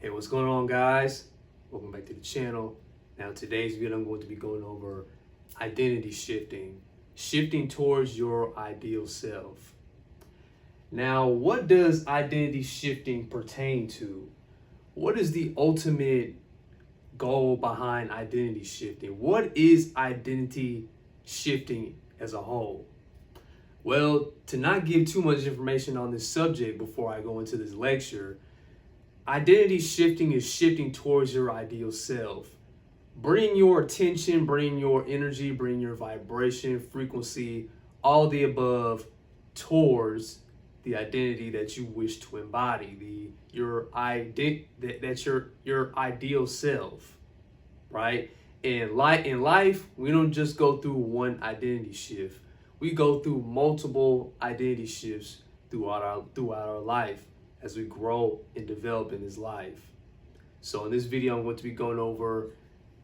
Hey, what's going on, guys? Welcome back to the channel. Now, today's video, I'm going to be going over identity shifting, shifting towards your ideal self. Now, what does identity shifting pertain to? What is the ultimate goal behind identity shifting? What is identity shifting as a whole? Well, to not give too much information on this subject before I go into this lecture, identity shifting is shifting towards your ideal self. Bring your attention, bring your energy, bring your vibration, frequency, all the above towards the identity that you wish to embody, your ideal self, right? In life, we don't just go through one identity shift. We go through multiple identity shifts throughout our life as we grow and develop in this life. So in this video, I'm going to be going over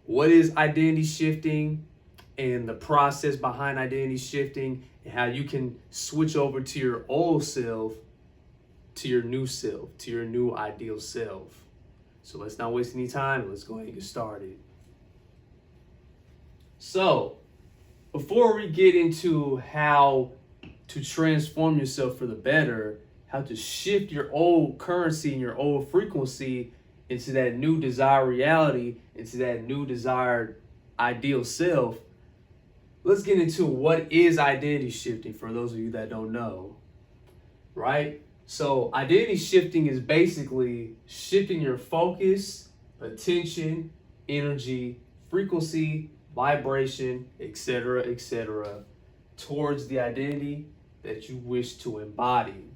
what is identity shifting and the process behind identity shifting and how you can switch over to your old self, to your new self, to your new ideal self. So let's not waste any time. Let's go ahead and get started. So before we get into how to transform yourself for the better, how to shift your old currency and your old frequency into that new desired reality, into that new desired ideal self, let's get into what is identity shifting for those of you that don't know, right? So identity shifting is basically shifting your focus, attention, energy, frequency, vibration, etc., towards the identity that you wish to embody.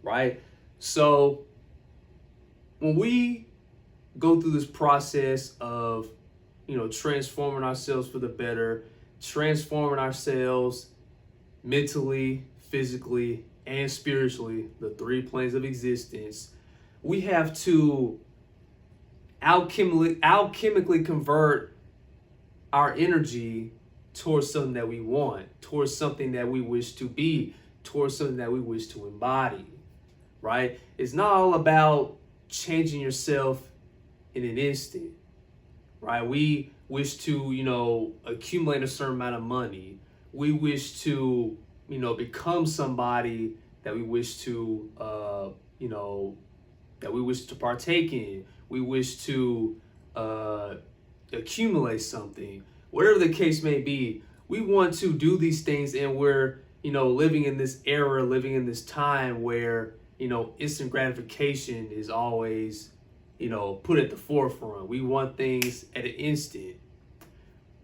Right? So when we go through this process of, transforming ourselves for the better, transforming ourselves mentally, physically, and spiritually, the three planes of existence, we have to alchemically convert our energy towards something that we want, towards something that we wish to be, towards something that we wish to embody. Right? It's not all about changing yourself in an instant, right? We wish to, accumulate a certain amount of money. We wish to, become somebody that we wish to, that we wish to partake in. We wish to accumulate something. Whatever the case may be, we want to do these things, and we're, living in this era, living in this time where instant gratification is always, put at the forefront. We want things at an instant.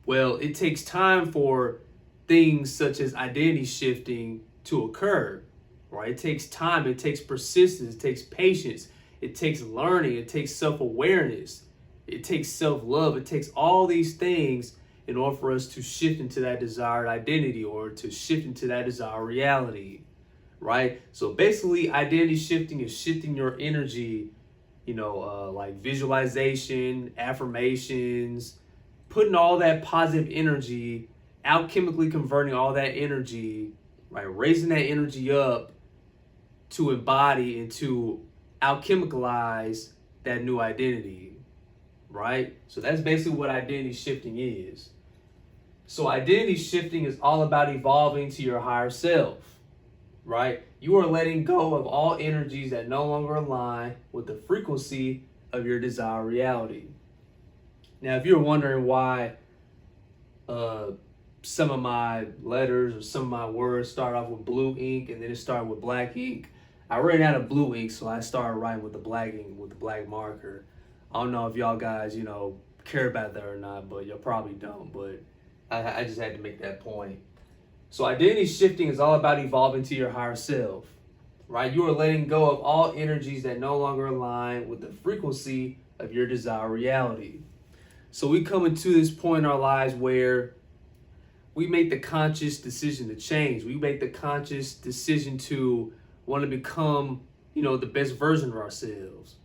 Well, it takes time for things such as identity shifting to occur, right? It takes time, it takes persistence, it takes patience, it takes learning, it takes self-awareness, it takes self-love, it takes all these things in order for us to shift into that desired identity or to shift into that desired reality. Right? So basically, identity shifting is shifting your energy, like visualization, affirmations, putting all that positive energy, alchemically converting all that energy, right? Raising that energy up to embody and to alchemicalize that new identity, right? So that's basically what identity shifting is. So identity shifting is all about evolving to your higher self. Right? You are letting go of all energies that no longer align with the frequency of your desired reality. Now, if you're wondering why some of my letters or some of my words start off with blue ink and then it started with black ink, I ran out of blue ink, so I started writing with the black ink, with the black marker. I don't know if y'all guys, care about that or not, but y'all probably don't. But I just had to make that point. So identity shifting is all about evolving to your higher self, right? You are letting go of all energies that no longer align with the frequency of your desired reality. So we come into this point in our lives where we make the conscious decision to change. We make the conscious decision to want to become, the best version of ourselves,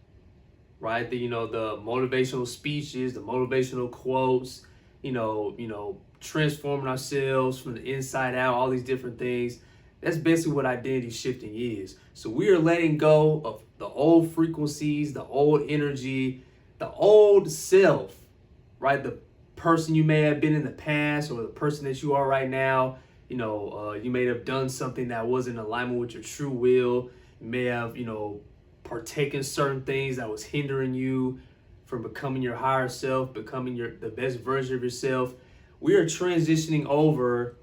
right? The motivational speeches, the motivational quotes, transforming ourselves from the inside out, all these different things. That's basically what identity shifting is. So we are letting go of the old frequencies, the old energy, the old self, right? The person you may have been in the past or the person that you are right now. You may have done something that wasn't in alignment with your true will. You may have, partaken certain things that was hindering you from becoming your higher self, becoming the best version of yourself. We are transitioning over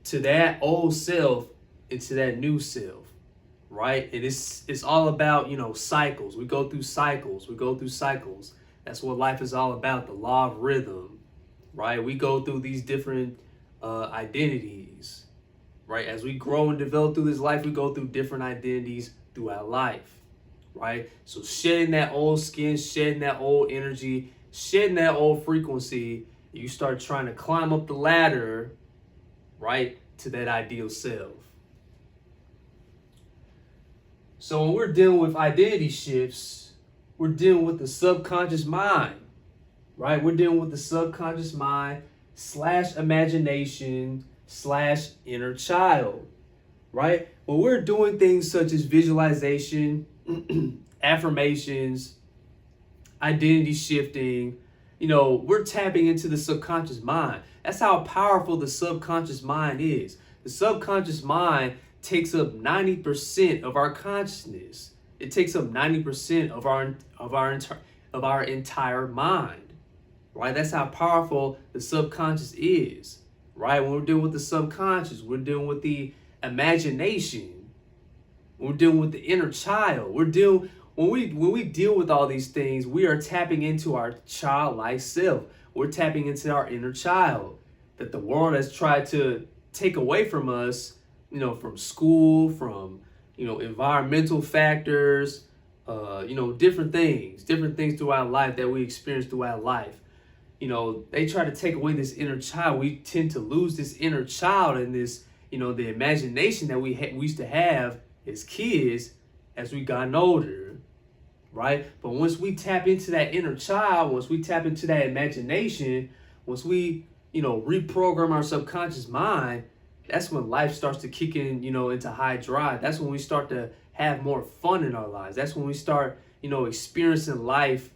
to that old self into that new self, right? And it's all about, cycles. We go through cycles. That's what life is all about, the law of rhythm, right? We go through these different identities, right? As we grow and develop through this life, we go through different identities throughout life, right? So shedding that old skin, shedding that old energy, shedding that old frequency, you start trying to climb up the ladder, right, to that ideal self. So when we're dealing with identity shifts, we're dealing with the subconscious mind, right? We're dealing with the subconscious mind / imagination / inner child, right? When we're doing things such as visualization, affirmations, identity shifting, we're tapping into the subconscious mind. That's how powerful the subconscious mind is. The subconscious mind takes up 90% of our consciousness. It takes up 90% of our entire mind, right? That's how powerful the subconscious is, right? When we're dealing with the subconscious, we're dealing with the imagination. We're dealing with the inner child. When we deal with all these things, we are tapping into our childlike self. We're tapping into our inner child that the world has tried to take away from us, from school, from, environmental factors, different things throughout life that we experience throughout life. They try to take away this inner child. We tend to lose this inner child and this, the imagination that we used to have as kids as we gotten older, right? But once we tap into that inner child, once we tap into that imagination, once we, reprogram our subconscious mind, that's when life starts to kick in, into high drive. That's when we start to have more fun in our lives. That's when we start, experiencing life,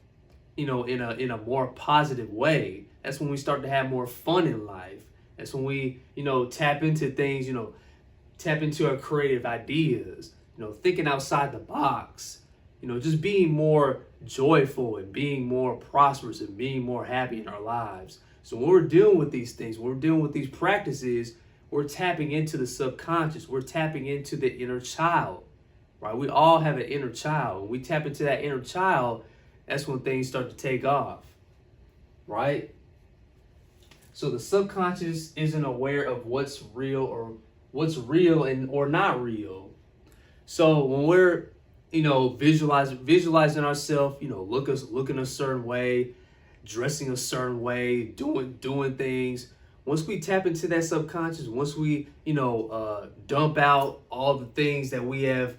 in a more positive way. That's when we start to have more fun in life. That's when we, tap into things, tap into our creative ideas, thinking outside the box, just being more joyful and being more prosperous and being more happy in our lives. So when we're dealing with these things, when we're dealing with these practices, we're tapping into the subconscious. We're tapping into the inner child, right? We all have an inner child. When we tap into that inner child, that's when things start to take off, right? So the subconscious isn't aware of what's real or not real. So when we're, visualizing ourselves, looking a certain way, dressing a certain way, doing things. Once we tap into that subconscious, once we, dump out all the things that we have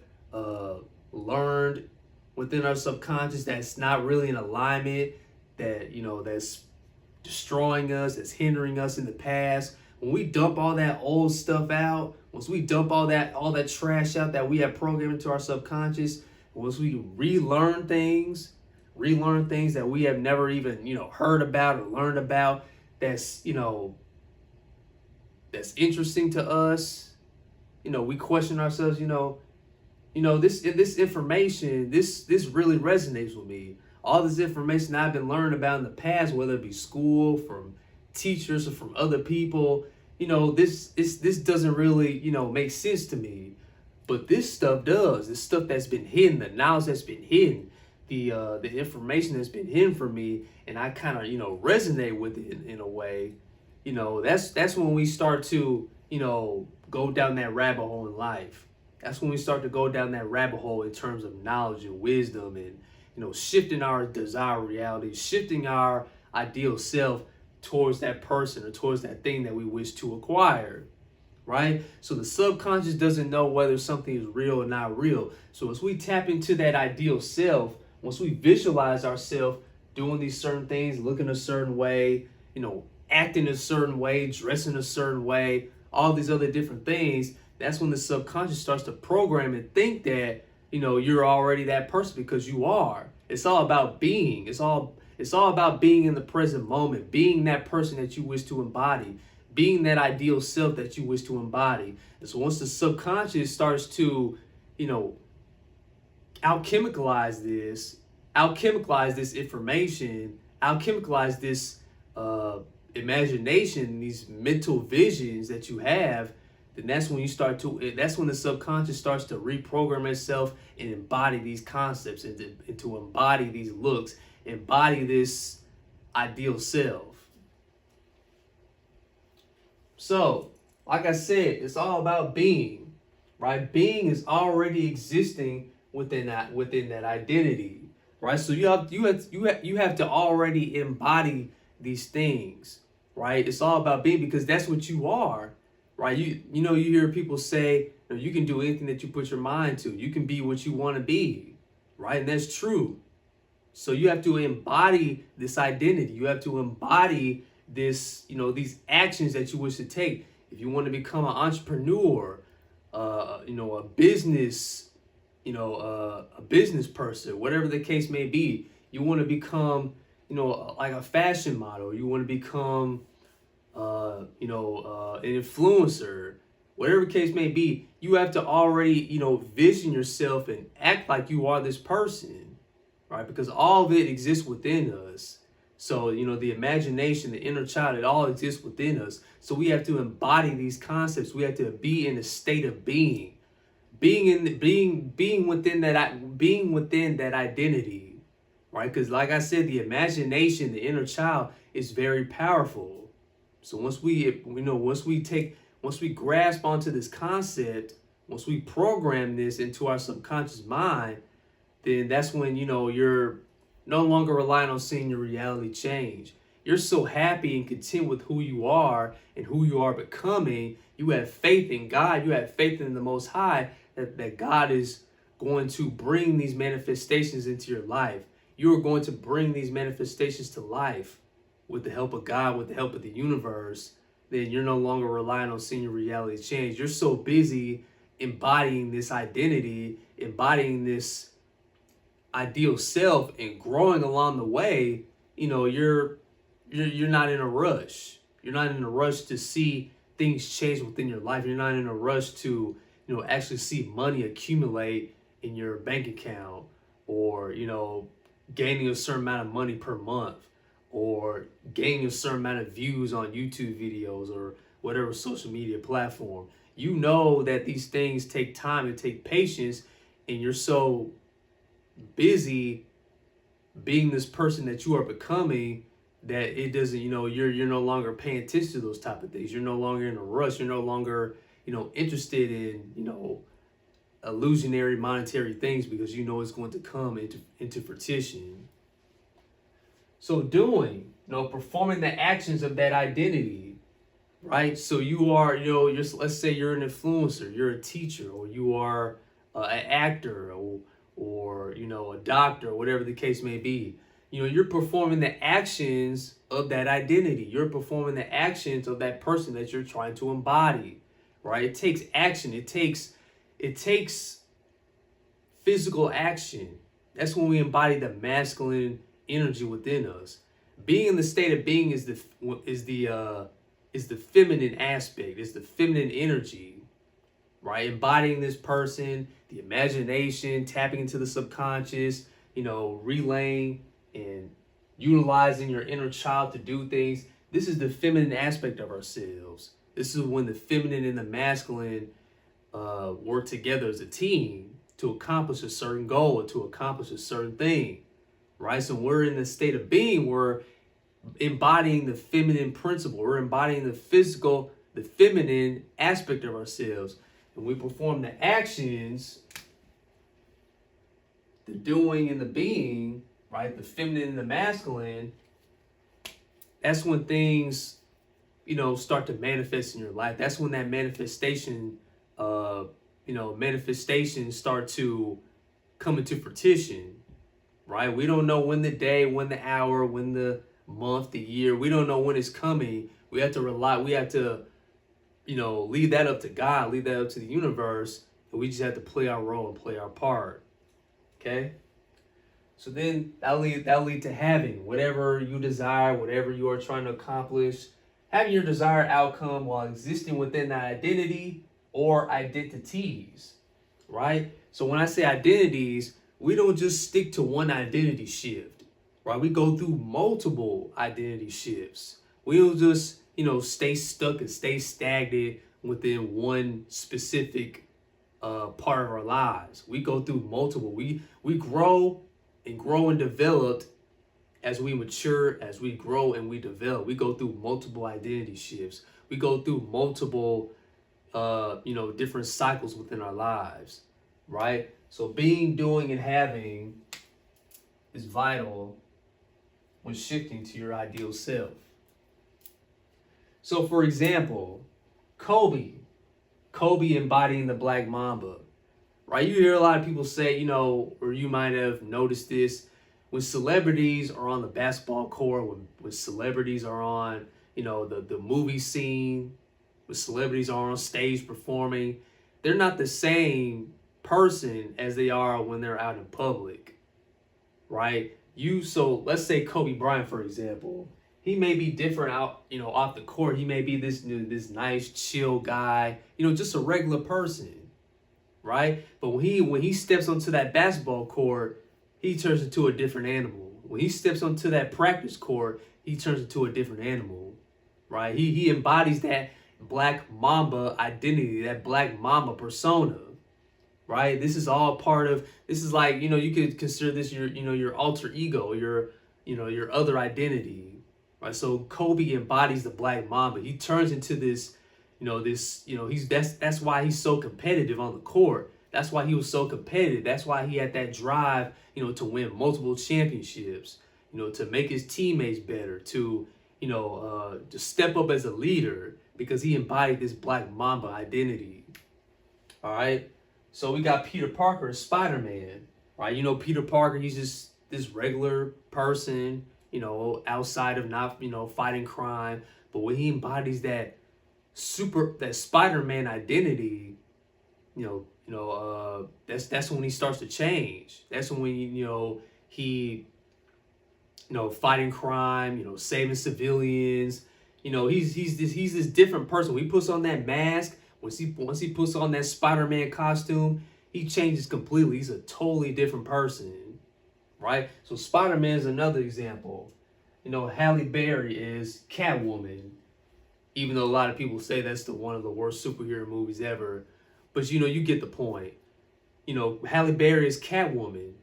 learned within our subconscious that's not really in alignment, that, that's destroying us, that's hindering us in the past. When we dump all that old stuff out, once we dump all that trash out that we have programmed into our subconscious, once we relearn things that we have never even, heard about or learned about, that's, that's interesting to us, we question ourselves, this information, this really resonates with me. All this information I've been learning about in the past, whether it be school, from teachers, or from other people, this doesn't really, make sense to me. But this stuff does. This stuff that's been hidden, the knowledge that's been hidden, the information that's been hidden from me, and I kind of, resonate with it in a way. That's when we start to, go down that rabbit hole in life. That's when we start to go down that rabbit hole in terms of knowledge and wisdom and, shifting our desired reality, shifting our ideal self towards that person or towards that thing that we wish to acquire, right? So the subconscious doesn't know whether something is real or not real. So as we tap into that ideal self, once we visualize ourselves doing these certain things, looking a certain way, acting a certain way, dressing a certain way, all these other different things, that's when the subconscious starts to program and think that you're already that person, because you are. It's all about being. It's all about being in the present moment, being that person that you wish to embody, being that ideal self that you wish to embody. And so once the subconscious starts to, you know, alchemicalize this, alchemicalize this information, alchemicalize this imagination, these mental visions that you have, then that's when that's when the subconscious starts to reprogram itself and embody these concepts, and to embody these looks, embody this ideal self. So, like I said, it's all about being, right? Being is already existing within that identity, right? So you have to already embody these things, right? It's all about being, because that's what you are, right? You hear people say, you can do anything that you put your mind to. You can be what you want to be, right? And that's true. So you have to embody this identity. You have to embody this, these actions that you wish to take. If you want to become an entrepreneur, a business, a business person, whatever the case may be, you want to become, like a fashion model. You want to become, an influencer, whatever the case may be. You have to already, vision yourself and act like you are this person, right? Because all of it exists within us. So, the imagination, the inner child, it all exists within us. So we have to embody these concepts. We have to be in a state of being within that identity, right? Because like I said, the imagination, the inner child is very powerful. So once we grasp onto this concept, once we program this into our subconscious mind, then that's when, you're no longer relying on seeing your reality change. You're so happy and content with who you are and who you are becoming. You have faith in God. You have faith in the Most High, that God is going to bring these manifestations into your life. You are going to bring these manifestations to life with the help of God, with the help of the universe. Then you're no longer relying on seeing your reality change. You're so busy embodying this identity, embodying this ideal self, and growing along the way. You're not in a rush. You're not in a rush to see things change within your life. You're not in a rush to actually see money accumulate in your bank account, or gaining a certain amount of money per month, or gaining a certain amount of views on YouTube videos or whatever social media platform. You know that these things take time and take patience, and you're so busy being this person that you are becoming that it doesn't, you're no longer paying attention to those type of things. You're no longer in a rush. You're no longer, interested in, illusionary monetary things, because it's going to come into fruition. So performing the actions of that identity, right? So you are, let's say you're an influencer, you're a teacher, or you are an actor, or a doctor, or whatever the case may be. You're performing the actions of that identity. You're performing the actions of that person that you're trying to embody, right? It takes action. It takes physical action. That's when we embody the masculine energy within us. Being in the state of being is the feminine aspect. It's the feminine energy, right? Embodying this person, the imagination, tapping into the subconscious, relaying and utilizing your inner child to do things. This is the feminine aspect of ourselves. This is when the feminine and the masculine work together as a team to accomplish a certain goal, or to accomplish a certain thing, right? So we're in the state of being. We're embodying the feminine principle. We're embodying the feminine aspect of ourselves. And we perform the actions, the doing and the being, right? The feminine and the masculine. That's when things, start to manifest in your life. That's when that manifestations start to come into fruition, right? We don't know when the day, when the hour, when the month, the year, we don't know when it's coming. We have to leave that up to God, leave that up to the universe, And we just have to play our role and play our part. Okay? So then that'll lead to having whatever you desire, whatever you are trying to accomplish, having your desired outcome while existing within that identity or identities, right? So when I say identities, we don't just stick to one identity shift, right? We go through multiple identity shifts. We don't just, stay stuck and stay stagnant within one specific part of our lives. We go through multiple. We grow and develop as we mature, as we grow and we develop. We go through multiple identity shifts. We go through multiple, different cycles within our lives, right? So being, doing, and having is vital when shifting to your ideal self. So for example, Kobe embodying the Black Mamba, right? You hear a lot of people say, or you might have noticed this, when celebrities are on the basketball court, when celebrities are on, the movie scene, when celebrities are on stage performing, they're not the same person as they are when they're out in public, right? So let's say Kobe Bryant, for example, he may be different out, off the court. He may be this nice, chill guy, just a regular person, right? But when he steps onto that basketball court, he turns into a different animal. When he steps onto that practice court, he turns into a different animal, right? He embodies that Black Mamba identity, that Black Mamba persona, right? This is all this is like, you could consider this your alter ego, your other identity, right? So Kobe embodies the Black Mamba. He turns into this, that's why he's so competitive on the court. That's why he was so competitive. That's why he had that drive, to win multiple championships, to make his teammates better, to step up as a leader, because he embodied this Black Mamba identity. All right. So we got Peter Parker, Spider-Man, right? Peter Parker, he's just this regular person, outside of not, fighting crime. But when he embodies that Spider-Man identity, that's when he starts to change. That's when he fighting crime, saving civilians. He's this different person. When he puts on that mask, once he puts on that Spider-Man costume, he changes completely. He's a totally different person, right? So Spider-Man is another example. Halle Berry is Catwoman, even though a lot of people say that's one of the worst superhero movies ever. But you get the point. Halle Berry is Catwoman.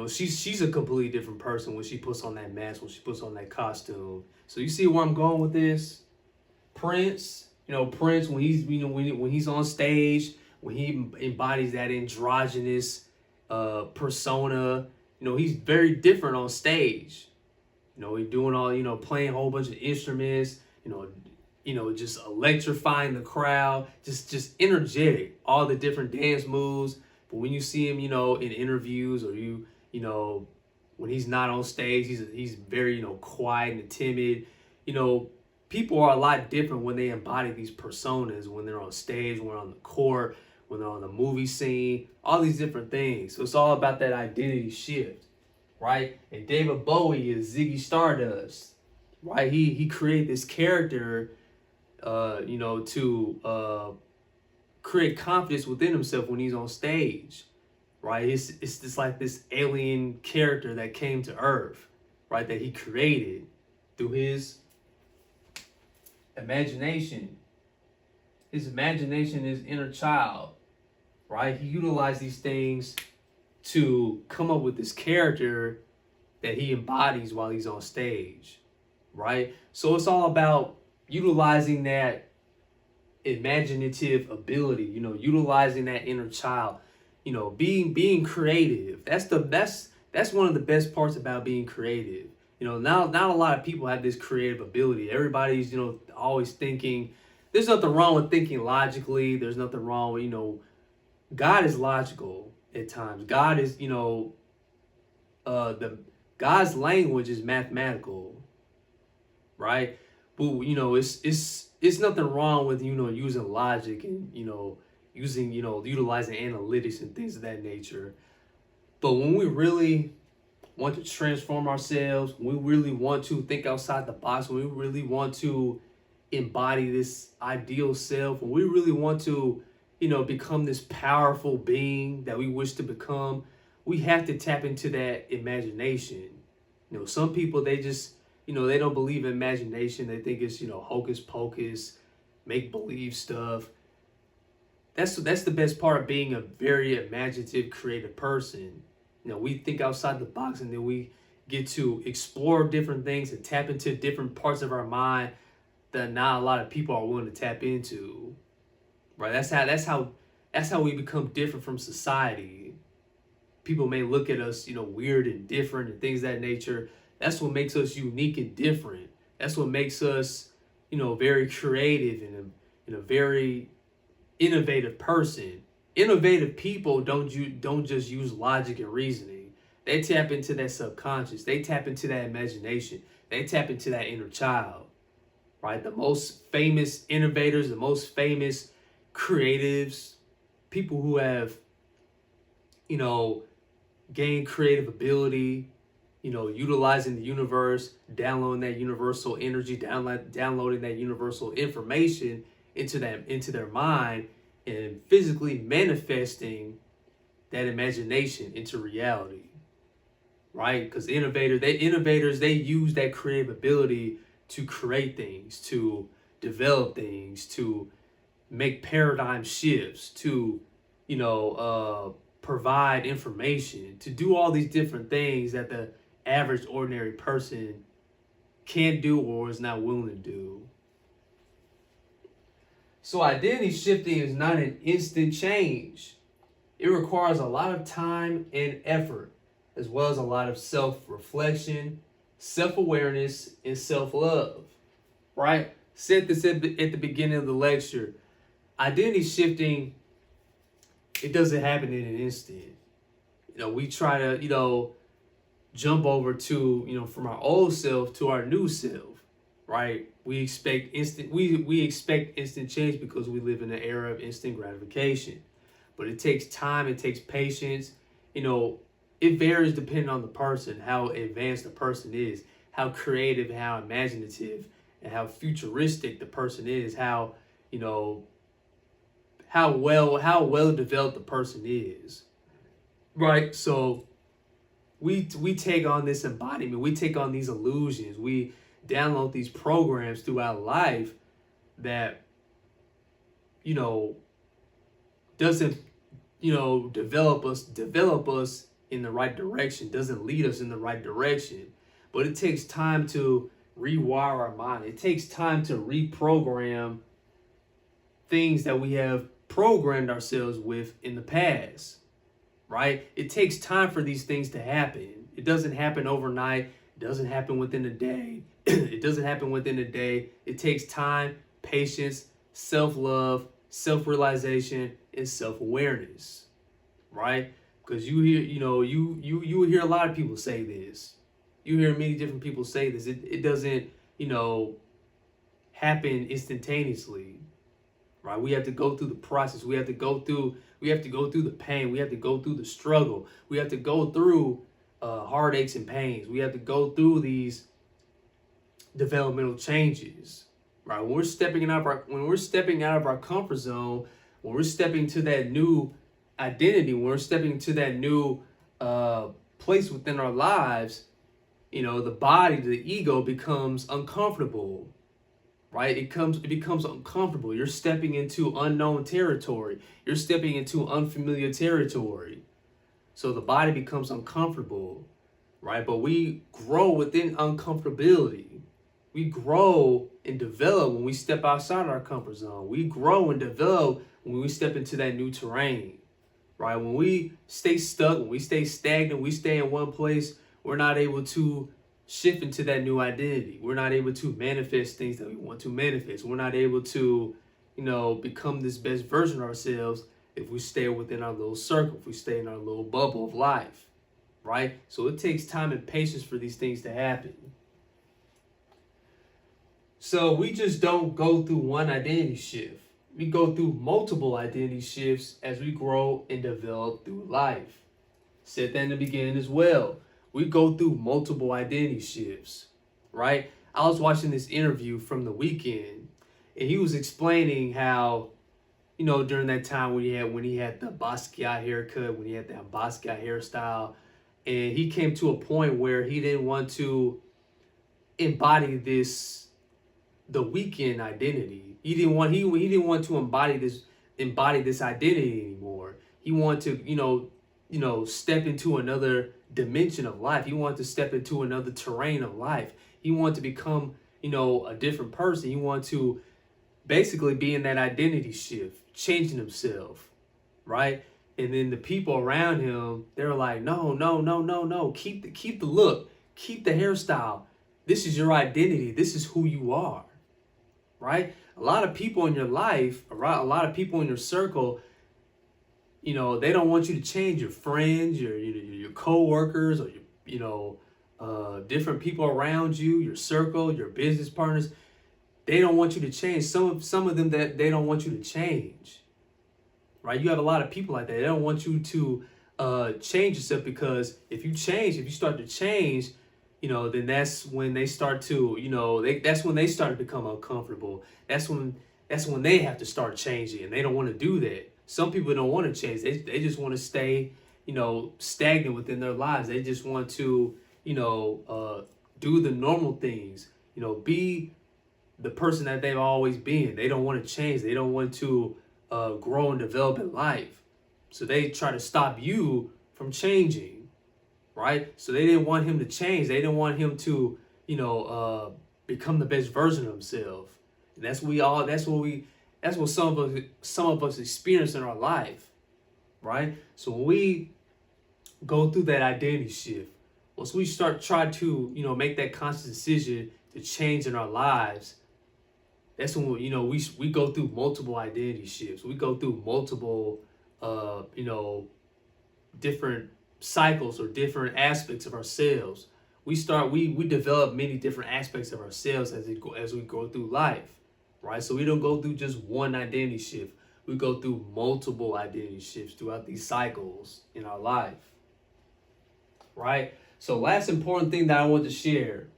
She's a completely different person when she puts on that mask, when she puts on that costume. So you see where I'm going with this? Prince, Prince, when he's when he's on stage, when he embodies that androgynous persona, he's very different on stage. He's doing all, playing a whole bunch of instruments, just electrifying the crowd, just energetic, all the different dance moves. But when you see him, in interviews, or when he's not on stage, he's very, quiet and timid. People are a lot different when they embody these personas, when they're on stage, when they're on the court, when they're on the movie scene, all these different things. So it's all about that identity shift, right? And David Bowie is Ziggy Stardust, right? He created this character, to create confidence within himself when he's on stage, right? It's just like this alien character that came to Earth, right? That he created through his imagination. His imagination, his inner child, right? He utilized these things to come up with this character that he embodies while he's on stage, right? So it's all about utilizing that imaginative ability, utilizing that inner child, being creative. That's one of the best parts about being creative. Not a lot of people have this creative ability. Everybody's, always thinking. There's nothing wrong with thinking logically. There's nothing wrong with, God is logical at times. God is, God's language is mathematical, right? But it's nothing wrong with using logic and using, utilizing analytics and things of that nature. But when we really want to transform ourselves, when we really want to think outside the box, when we really want to embody this ideal self, when we really want to, become this powerful being that we wish to become, we have to tap into that imagination. Some people, they just, they don't believe in imagination. They think it's, hocus pocus, make believe stuff. That's the best part of being a very imaginative, creative person. We think outside the box, and then we get to explore different things and tap into different parts of our mind that not a lot of people are willing to tap into. Right? That's how we become different from society. People may look at us, weird and different and things of that nature. That's what makes us unique and different. That's what makes us, very creative and a very innovative person. Innovative people don't just use logic and reasoning. They tap into that subconscious. They tap into that imagination. They tap into that inner child. Right? The most famous innovators, the most famous creatives, people who have, gained creative ability, utilizing the universe, downloading that universal energy, downloading that universal information into their mind, and physically manifesting that imagination into reality. Right? Because innovators, they use that creative ability to create things, to develop things, to make paradigm shifts, to, provide information, to do all these different things that the average ordinary person can't do or is not willing to do. So identity shifting is not an instant change. It requires a lot of time and effort, as well as a lot of self-reflection, self-awareness, and self-love. Right? Said this at the beginning of the lecture. Identity shifting, it doesn't happen in an instant. We try to, jump over to, from our old self to our new self, right? We expect we expect instant change because we live in an era of instant gratification. But it takes time, it takes patience. It varies depending on the person, how advanced the person is, how creative, how imaginative, and how futuristic the person is, how well developed the person is. Right? So we take on this embodiment, we take on these illusions, we download these programs throughout life that doesn't develop us in the right direction, doesn't lead us in the right direction. But it takes time to rewire our mind. It takes time to reprogram things that we have programmed ourselves with in the past, right? It takes time for these things to happen. It doesn't happen overnight. It doesn't happen within a day. It doesn't happen within a day. It takes time, patience, self-love, self-realization, and self-awareness, right? Because you hear a lot of people say this. You hear many different people say this. It doesn't, happen instantaneously. Right? We have to go through the process. We have to go through the pain. We have to go through the struggle. We have to go through heartaches and pains. We have to go through these developmental changes. Right? When we're stepping out of our comfort zone, when we're stepping to that new identity, when we're stepping to that new place within our lives, the body, the ego becomes uncomfortable. Right? It becomes uncomfortable. You're stepping into unknown territory. You're stepping into unfamiliar territory. So the body becomes uncomfortable, right? But we grow within uncomfortability. We grow and develop when we step outside our comfort zone. We grow and develop when we step into that new terrain, right? When we stay stuck, when we stay stagnant, we stay in one place, we're not able to shift into that new identity. We're not able to manifest things that we want to manifest. We're not able to, become this best version of ourselves if we stay within our little circle, if we stay in our little bubble of life, right? So it takes time and patience for these things to happen. So we just don't go through one identity shift. We go through multiple identity shifts as we grow and develop through life. Said that in the beginning as well. We go through multiple identity shifts, right? I was watching this interview from the weekend, and he was explaining how, during that time when he had the Basquiat haircut, when he had that Basquiat hairstyle, and he came to a point where he didn't want to embody the weekend identity. He didn't want to embody this identity anymore. He wanted to, step into another dimension of life. He wanted to step into another terrain of life. He wanted to become, a different person. He wanted to basically be in that identity shift, changing himself, right? And then the people around him, they're like, no, no, no, no, no. Keep the look, keep the hairstyle. This is your identity. This is who you are, right? A lot of people in your life, a lot of people in your circle, they don't want you to change. Your friends, your co-workers, or different people around you, your circle, your business partners. They don't want you to change. Some of them that they don't want you to change, right? You have a lot of people like that. They don't want you to change yourself, because if you start to change, then that's when they start to, that's when they start to become uncomfortable. That's when they have to start changing, and they don't want to do that. Some people don't want to change. They just want to stay, stagnant within their lives. They just want to, do the normal things, be the person that they've always been. They don't want to change. They don't want to grow and develop in life. So they try to stop you from changing, right? So they didn't want him to change. They didn't want him to, become the best version of himself. And that's what some of us experience in our life, right? So when we go through that identity shift, once we try to, make that conscious decision to change in our lives, that's when we go through multiple identity shifts. We go through multiple different cycles or different aspects of ourselves. We develop many different aspects of ourselves as we go through life, right? So we don't go through just one identity shift. We go through multiple identity shifts throughout these cycles in our life, right? So last important thing that I want to share,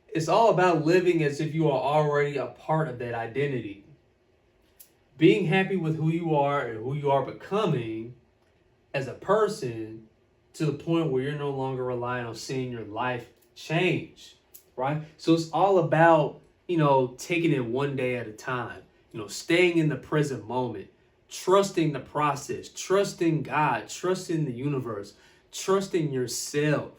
it's all about living as if you are already a part of that identity. Being happy with who you are and who you are becoming as a person, to the point where you're no longer relying on seeing your life change, right? So it's all about, taking it one day at a time, staying in the present moment, trusting the process, trusting God, trusting the universe, trusting yourself,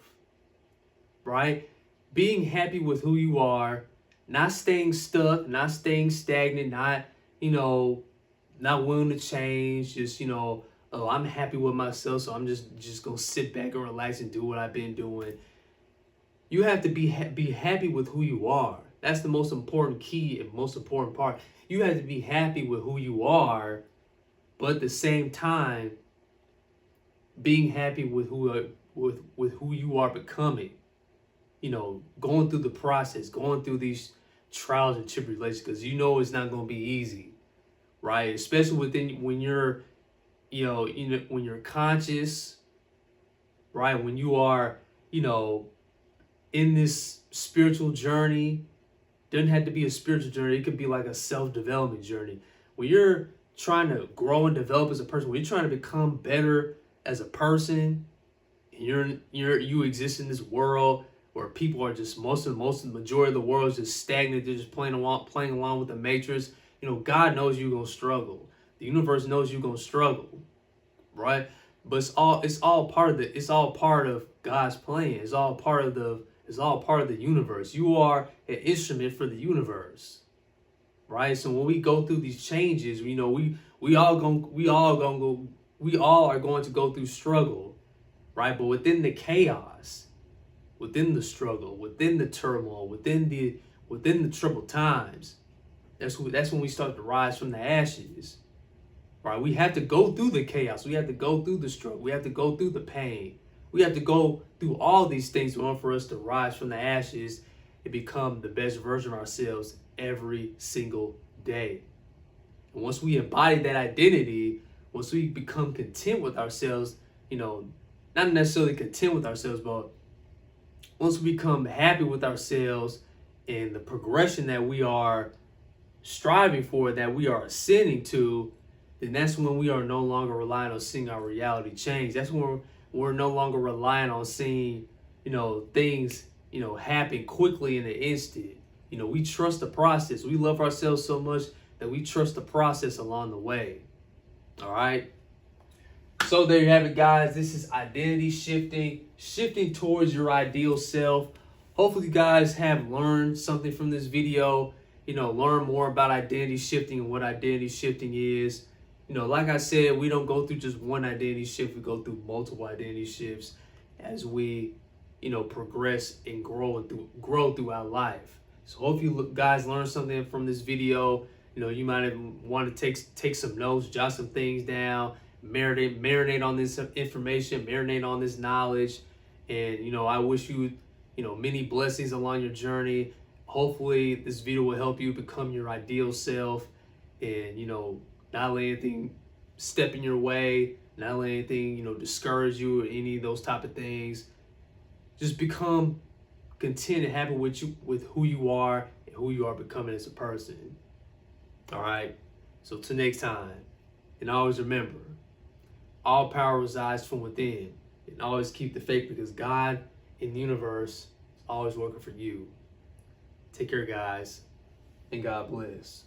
right? Being happy with who you are, not staying stuck, not staying stagnant, not willing to change, just, oh, I'm happy with myself, so I'm just gonna sit back and relax and do what I've been doing. You have to be happy with who you are. That's the most important key and most important part. You have to be happy with who you are, but at the same time, being happy with who you are becoming. Going through the process, going through these trials and tribulations, because it's not going to be easy, right? Especially when you're, when you're conscious, right? When you are, in this spiritual journey. Doesn't have to be a spiritual journey. It could be like a self-development journey. When you're trying to grow and develop as a person, when you're trying to become better as a person, and you exist in this world where people are just the majority of the world is just stagnant. They're just playing along with the matrix. God knows you're gonna struggle. The universe knows you're gonna struggle, right? But it's all part of God's plan. It's all part of the universe. You are an instrument for the universe, right? So when we go through these changes, we all are going to go through struggle, right? But within the chaos, within the struggle, within the turmoil, within the troubled times, that's when we start to rise from the ashes, right? We have to go through the chaos. We have to go through the struggle. We have to go through the pain. We have to go through all these things in order for us to rise from the ashes and become the best version of ourselves every single day. And once we embody that identity, once we become content with ourselves, not necessarily content with ourselves, but once we become happy with ourselves and the progression that we are striving for, that we are ascending to, then that's when we are no longer relying on seeing our reality change. That's when we're no longer relying on seeing, things, happen quickly in an instant. We trust the process. We love ourselves so much that we trust the process along the way. All right. So there you have it, guys. This is identity shifting, shifting towards your ideal self. Hopefully you guys have learned something from this video, learn more about identity shifting and what identity shifting is. Like I said, we don't go through just one identity shift. We go through multiple identity shifts as we, progress and grow throughout life. So hope you guys learned something from this video. You might have want to take some notes, jot some things down, marinate on this information, marinate on this knowledge. And, I wish you, many blessings along your journey. Hopefully this video will help you become your ideal self and, not let anything step in your way, not let anything, discourage you or any of those type of things. Just become content and happy with who you are and who you are becoming as a person. All right. So till next time, and always remember, all power resides from within. And always keep the faith, because God in the universe is always working for you. Take care, guys, and God bless.